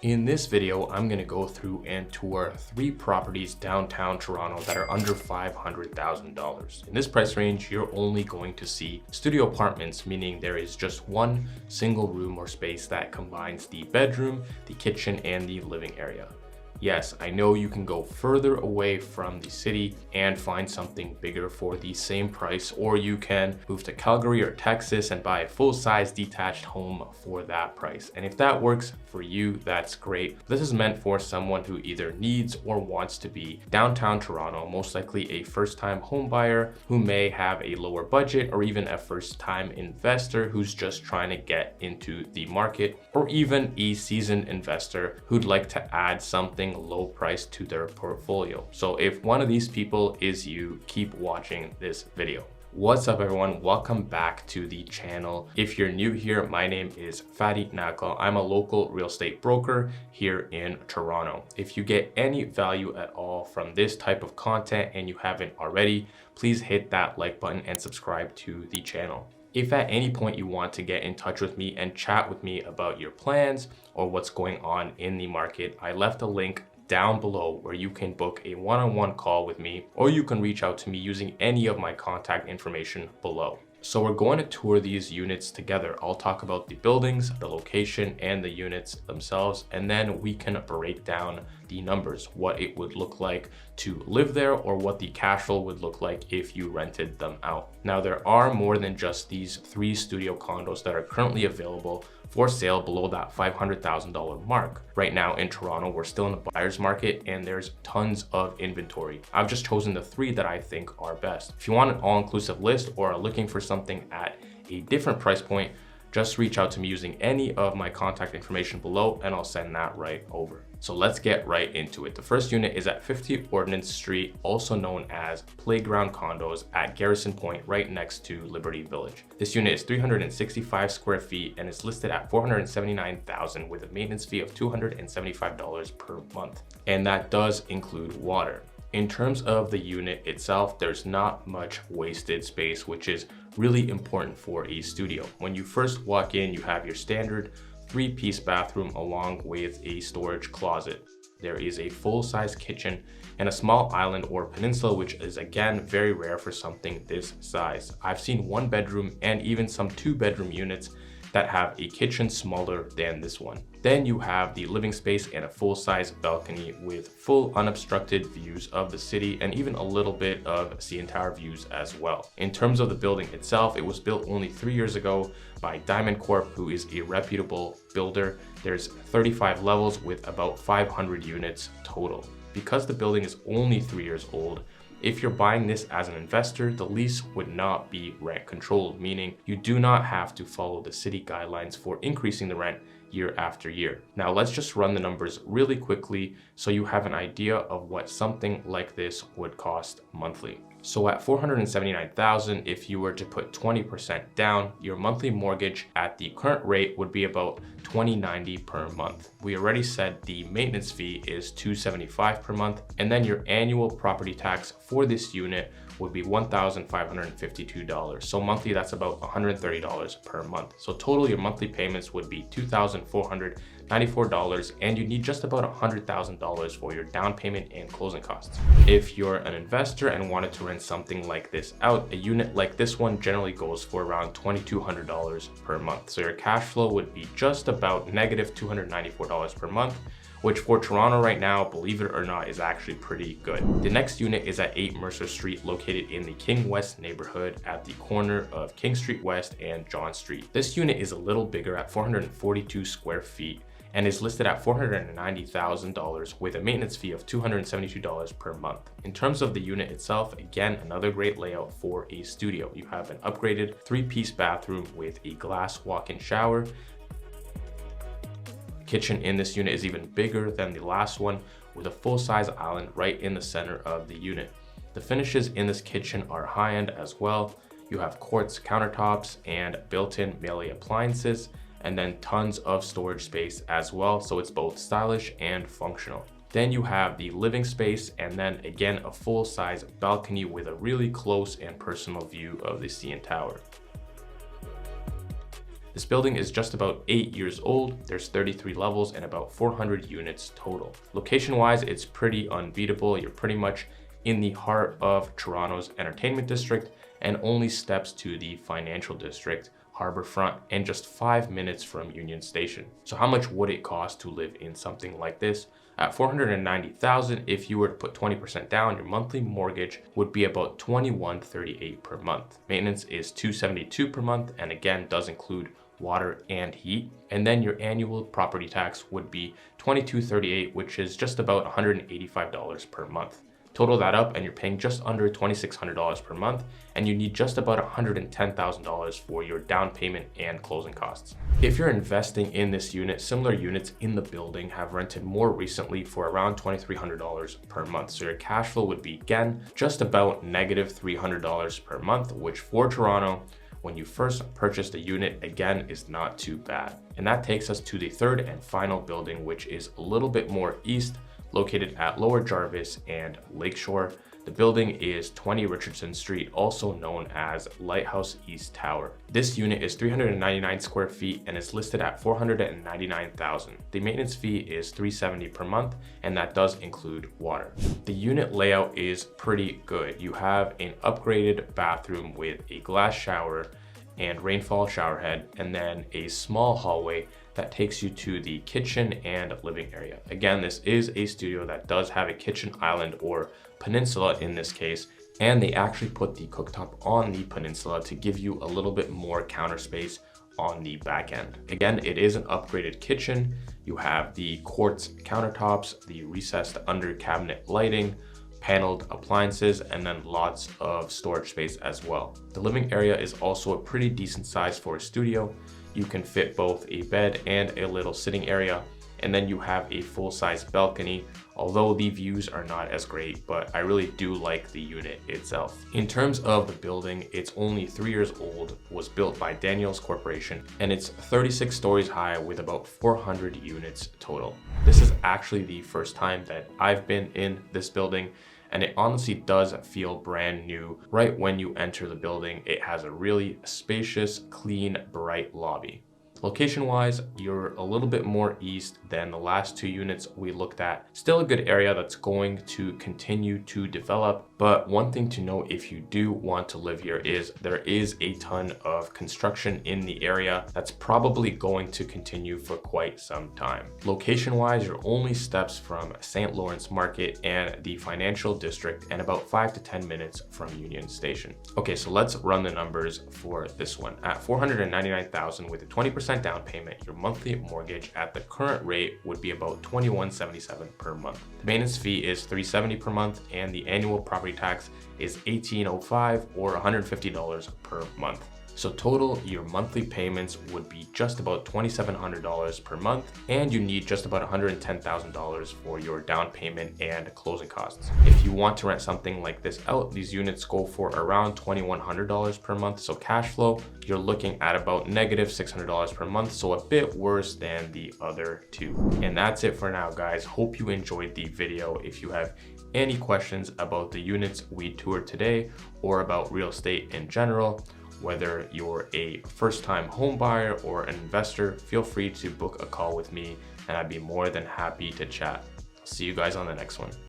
In this video, I'm going to go through and tour 3 properties downtown Toronto that are under $500,000. In this price range, you're only going to see studio apartments, meaning there is just one single room or space that combines the bedroom, the kitchen, and the living area. Yes, I know you can go further away from the city and find something bigger for the same price, or you can move to Calgary or Texas and buy a full-size detached home for that price. And if that works for you, that's great. This is meant for someone who either needs or wants to be downtown Toronto, most likely a first-time home buyer who may have a lower budget, or even a first-time investor who's just trying to get into the market, or even a seasoned investor who'd like to add something low price to their portfolio. So if one of these people is you, keep watching this video. What's up everyone, welcome back to the channel. If you're new here, my name is Fady Nakhla. I'm a local real estate broker here in Toronto. If you get any value at all from this type of content and you haven't already, please hit that like button and subscribe to the channel. If at any point you want to get in touch with me and chat with me about your plans or what's going on in the market, I left a link down below where you can book a one-on-one call with me, or you can reach out to me using any of my contact information below. So we're going to tour these units together. I'll talk about the buildings, the location, and the units themselves, and then we can break down the numbers, what it would look like to live there, or what the cash flow would look like if you rented them out. Now, there are more than just these 3 studio condos that are currently available for sale below that $500,000 mark. Right now in Toronto, we're still in the buyer's market and there's tons of inventory. I've just chosen the 3 that I think are best. If you want an all-inclusive list or are looking for something at a different price point, just reach out to me using any of my contact information below and I'll send that right over. So let's get right into it. The first unit is at 50 Ordinance Street, also known as Playground Condos at Garrison Point, right next to Liberty Village. This unit is 365 square feet and is listed at $479,000 with a maintenance fee of $275 per month. And that does include water. In terms of the unit itself, there's not much wasted space, which is really important for a studio. When you first walk in, you have your standard 3-piece bathroom along with a storage closet. There is a full-size kitchen and a small island or peninsula, which is again very rare for something this size. I've seen 1-bedroom and even some 2-bedroom units that have a kitchen smaller than this one. Then you have the living space and a full-size balcony with full unobstructed views of the city and even a little bit of CN Tower views as well. In terms of the building itself, it was built only 3 years ago by Diamond Corp, who is a reputable builder. There's 35 levels with about 500 units total. Because the building is only 3 years old, if you're buying this as an investor, the lease would not be rent controlled, meaning you do not have to follow the city guidelines for increasing the rent year after year. Now let's just run the numbers really quickly so you have an idea of what something like this would cost monthly. So at $479,000, if you were to put 20% down, your monthly mortgage at the current rate would be about $2,090 per month. We already said the maintenance fee is $275 per month, and then your annual property tax for this unit would be $1,552. So monthly, that's about $130 per month. So total, your monthly payments would be $2,494, and you need just about $100,000 for your down payment and closing costs. If you're an investor and wanted to rent something like this out, a unit like this one generally goes for around $2,200 per month. So your cash flow would be just about negative $294 per month, which for Toronto right now, believe it or not, is actually pretty good. The next unit is at 8 Mercer Street, located in the King West neighborhood at the corner of King Street West and John Street. This unit is a little bigger at 442 square feet and is listed at $490,000 with a maintenance fee of $272 per month. In terms of the unit itself, again, another great layout for a studio. You have an upgraded 3-piece bathroom with a glass walk-in shower. Kitchen in this unit is even bigger than the last one, with a full-size island right in the center of the unit. The finishes in this kitchen are high-end as well. You have quartz countertops and built-in Melee appliances, and then tons of storage space as well, so it's both stylish and functional. Then you have the living space, and then again a full-size balcony with a really close and personal view of the CN Tower. This building is just about 8 years old. There's 33 levels and about 400 units total. Location-wise, it's pretty unbeatable. You're pretty much in the heart of Toronto's entertainment district and only steps to the financial district, Harbourfront, and just 5 minutes from Union Station. So how much would it cost to live in something like this? At $490,000, if you were to put 20% down, your monthly mortgage would be about $2138 per month. Maintenance is $272 per month, and again, does include water and heat. And then your annual property tax would be $2238, which is just about $185 per month. Total that up and you're paying just under $2,600 per month, and you need just about $110,000 for your down payment and closing costs. If you're investing in this unit, similar units in the building have rented more recently for around $2,300 per month. So your cash flow would be, again, just about negative $300 per month, which for Toronto, when you first purchased a unit, again, is not too bad. And that takes us to the third and final building, which is a little bit more east, located at Lower Jarvis and Lakeshore. The building is 20 Richardson Street, also known as Lighthouse East Tower. This unit is 399 square feet and is listed at $499,000. The maintenance fee is $370 per month, and that does include water. The unit layout is pretty good. You have an upgraded bathroom with a glass shower and rainfall shower head, and then a small hallway that takes you to the kitchen and living area. Again, this is a studio that does have a kitchen island, or peninsula in this case, and they actually put the cooktop on the peninsula to give you a little bit more counter space on the back end. Again, it is an upgraded kitchen. You have the quartz countertops, the recessed under cabinet lighting, paneled appliances, and then lots of storage space as well. The living area is also a pretty decent size for a studio. You can fit both a bed and a little sitting area, and then you have a full-size balcony, although the views are not as great, but I really do like the unit itself. In terms of the building, it's only 3 years old, was built by Daniels Corporation, and it's 36 stories high with about 400 units total. This is actually the first time that I've been in this building, and it honestly does feel brand new. Right when you enter the building, it has a really spacious, clean, bright lobby. Location-wise, you're a little bit more east than the last two units we looked at. Still a good area that's going to continue to develop, but one thing to note if you do want to live here is there is a ton of construction in the area that's probably going to continue for quite some time. Location-wise, you're only steps from St. Lawrence Market and the financial district, and about 5 to 10 minutes from Union Station. Okay, so let's run the numbers for this one. At $499,000 with a 20% down payment, your monthly mortgage at the current rate would be about $2177 per month. The maintenance fee is $370 per month, and the annual property tax is $1805 or $150 per month. So total, your monthly payments would be just about $2,700 per month, and you need just about $110,000 for your down payment and closing costs. If you want to rent something like this out, these units go for around $2,100 per month. So cash flow, you're looking at about negative $600 per month, so a bit worse than the other two. And that's it for now, guys. Hope you enjoyed the video. If you have any questions about the units we toured today or about real estate in general, whether you're a first-time home buyer or an investor, feel free to book a call with me and I'd be more than happy to chat. See you guys on the next one.